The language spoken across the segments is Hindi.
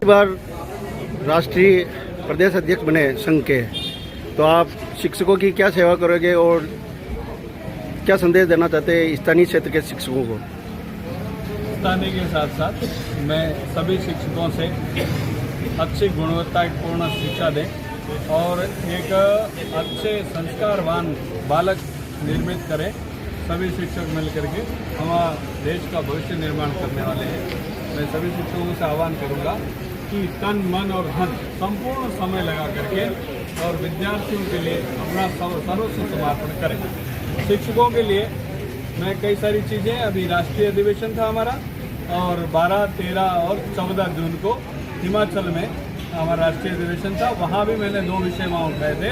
बार राष्ट्रीय प्रदेश अध्यक्ष बने संघ के, तो आप शिक्षकों की क्या सेवा करोगे और क्या संदेश देना चाहते हैं स्थानीय क्षेत्र के शिक्षकों को? स्थानीय के साथ साथ मैं सभी शिक्षकों से अच्छी गुणवत्तापूर्ण शिक्षा दें और एक अच्छे संस्कारवान बालक निर्मित करें। सभी शिक्षक मिलकर के हमारा देश का भविष्य निर्माण करने वाले हैं। मैं सभी शिक्षकों से आह्वान करूंगा कि तन मन और धन संपूर्ण समय लगा करके और विद्यार्थियों के लिए अपना सर्वस्व समर्पण करें। शिक्षकों के लिए मैं कई सारी चीज़ें, अभी राष्ट्रीय अधिवेशन था हमारा और 12, 13 और 14 जून को हिमाचल में हमारा राष्ट्रीय अधिवेशन था। वहाँ भी मैंने 2 विषय वहाँ उठाए थे।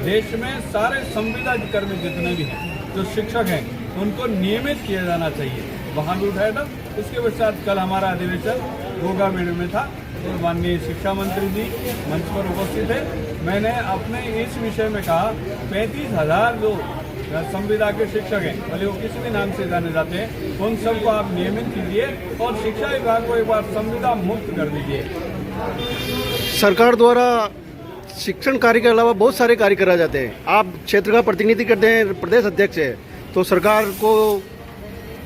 देश में सारे संविदा कर्मी जितने भी हैं, जो शिक्षक हैं, उनको नियमित किया जाना चाहिए, वहाँ भी उठाया था। इसके पश्चात कल हमारा अधिवेशन गोगामेड़ में था और माननीय शिक्षा मंत्री जी मंच पर उपस्थित थे। मैंने अपने इस विषय में कहा 35,000 जो संविदा के शिक्षक हैं, भले वो किसी भी नाम से जाने जाते हैं, उन सबको आप नियमित कीजिए और शिक्षा विभाग को एक बार संविदा मुक्त कर दीजिए। सरकार द्वारा शिक्षण कार्य के अलावा बहुत सारे कार्य कराए जाते हैं। आप क्षेत्र का प्रतिनिधि करते हैं, प्रदेश अध्यक्ष है, तो सरकार को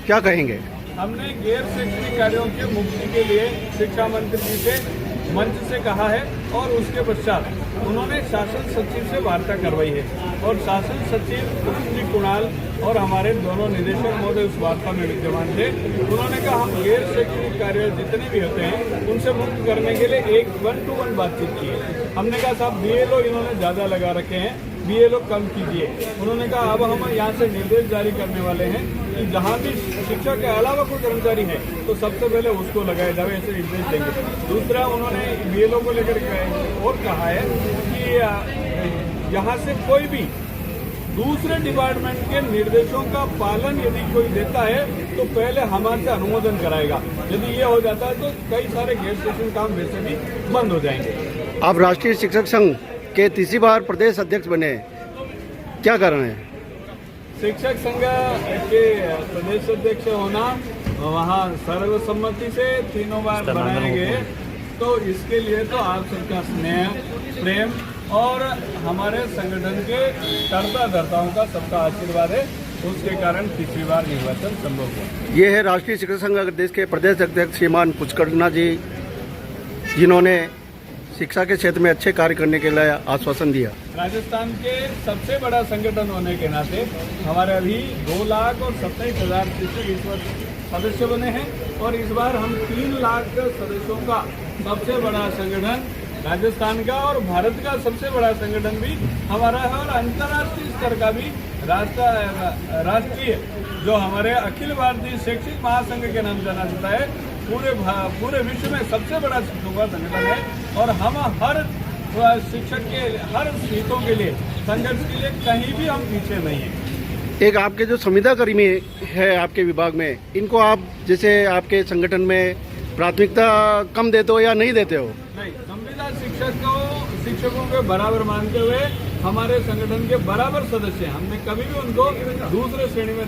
क्या कहेंगे? हमने गैर शैक्षणिक कार्यों की मुक्ति के लिए शिक्षा मंत्री जी से मंच से कहा है और उसके पश्चात उन्होंने शासन सचिव से वार्ता करवाई है और शासन सचिव श्री कुणाल और हमारे दोनों निदेशक महोदय उस वार्ता में विद्यमान थे। उन्होंने कहा हम गैर शैक्षणिक कार्य जितने भी होते हैं उनसे मुक्त करने के लिए एक 1-to-1 बातचीत की है। हमने कहा साहब BLO इन्होंने ज़्यादा लगा रखे हैं, BLO कम कीजिए। उन्होंने कहा अब हम यहाँ से निर्देश जारी करने वाले हैं कि जहाँ भी शिक्षक के अलावा कोई कर्मचारी है तो सबसे पहले उसको लगाया जाए, ऐसे निर्देश देंगे। दूसरा उन्होंने BLO को लेकर और कहा है कि यहाँ से कोई भी दूसरे डिपार्टमेंट के निर्देशों का पालन यदि कोई देता है तो पहले हमारे से अनुमोदन कराएगा। यदि ये हो जाता है तो कई सारे गैर शैक्षणिक काम वैसे भी बंद हो जाएंगे। आप राष्ट्रीय शिक्षक संघ के तीसरी बार प्रदेश अध्यक्ष बने, क्या कारण है? शिक्षक संघ के प्रदेश अध्यक्ष होना वहाँ सर्वसम्मति से 3 बार बनाए गए, तो इसके लिए तो आप सबका स्नेह, प्रेम और हमारे संगठन के कर्ता धर्ताओं का सबका आशीर्वाद है, उसके कारण तीसरी बार निर्वाचन संभव हुआ। ये है राष्ट्रीय शिक्षक संघ देश के प्रदेश अध्यक्ष श्रीमान पुष्करना जी, जिन्होंने शिक्षा के क्षेत्र में अच्छे कार्य करने के लिए आश्वासन दिया। राजस्थान के सबसे बड़ा संगठन होने के नाते हमारे अभी 2,27,000 शिक्षक इस वर्ष सदस्य बने हैं और इस बार हम 3 लाख सदस्यों का सबसे बड़ा संगठन राजस्थान का और भारत का सबसे बड़ा संगठन भी हमारा है और अंतर्राष्ट्रीय स्तर का भी राष्ट्रीय जो हमारे अखिल भारतीय शैक्षिक महासंघ के नाम जाना जाता है, पूरे विश्व में सबसे बड़ा शिक्षकों का संगठन है और हम हर शिक्षक के हर हितों के लिए संघर्ष के लिए कहीं भी हम पीछे नहीं हैं। एक आपके जो संविदा कर्मी है आपके विभाग में, इनको आप जैसे आपके संगठन में प्राथमिकता कम देते हो या नहीं देते हो? नहीं, संविदा शिक्षकों के बराबर मानते हुए हमारे संगठन के बराबर सदस्य हैं। हमने कभी भी उनको दूसरे श्रेणी में,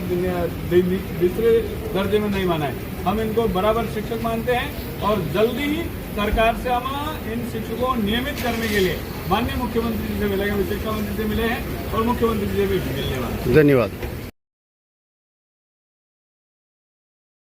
दूसरे दर्जे में नहीं माना है। हम इनको बराबर शिक्षक मानते हैं और जल्दी ही सरकार से हम इन शिक्षकों को नियमित करने के लिए माननीय मुख्यमंत्री जी से मिलेंगे, शिक्षा मंत्री से मिले हैं और मुख्यमंत्री जी से भी मिलने वाले। धन्यवाद।